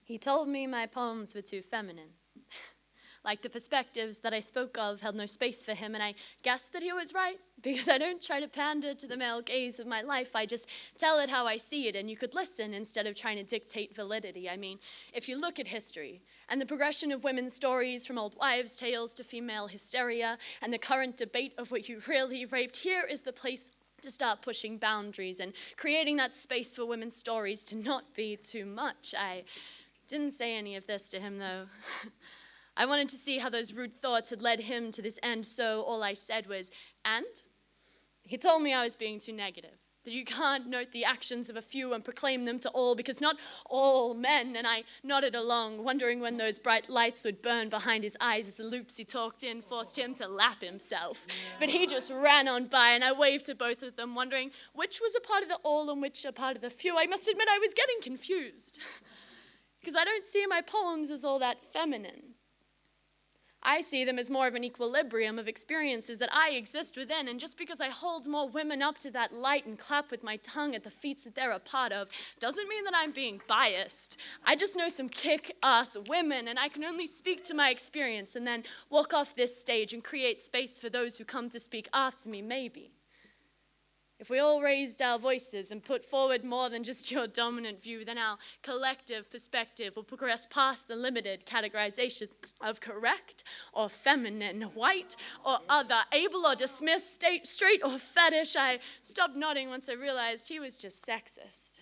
He told me my poems were too feminine. Like the perspectives that I spoke of held no space for him, and I guessed that he was right, because I don't try to pander to the male gaze of my life. I just tell it how I see it, and you could listen instead of trying to dictate validity. I mean, if you look at history, and the progression of women's stories from old wives' tales to female hysteria, and the current debate of what you really raped, here is the place to start pushing boundaries and creating that space for women's stories to not be too much. I didn't say any of this to him, though. I wanted to see how those rude thoughts had led him to this end, so all I said was, "And?" He told me I was being too negative, that you can't note the actions of a few and proclaim them to all, because not all men, and I nodded along, wondering when those bright lights would burn behind his eyes as the loops he talked in forced him to lap himself. But he just ran on by, and I waved to both of them, wondering which was a part of the all and which a part of the few. I must admit I was getting confused, because I don't see my poems as all that feminine. I see them as more of an equilibrium of experiences that I exist within, and just because I hold more women up to that light and clap with my tongue at the feats that they're a part of, doesn't mean that I'm being biased. I just know some kick-ass women, and I can only speak to my experience and then walk off this stage and create space for those who come to speak after me, maybe. If we all raised our voices and put forward more than just your dominant view, then our collective perspective will progress past the limited categorizations of correct or feminine, white or other, able or dismissed, straight or fetish. I stopped nodding once I realized he was just sexist.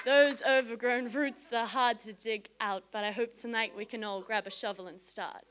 Those overgrown roots are hard to dig out, but I hope tonight we can all grab a shovel and start.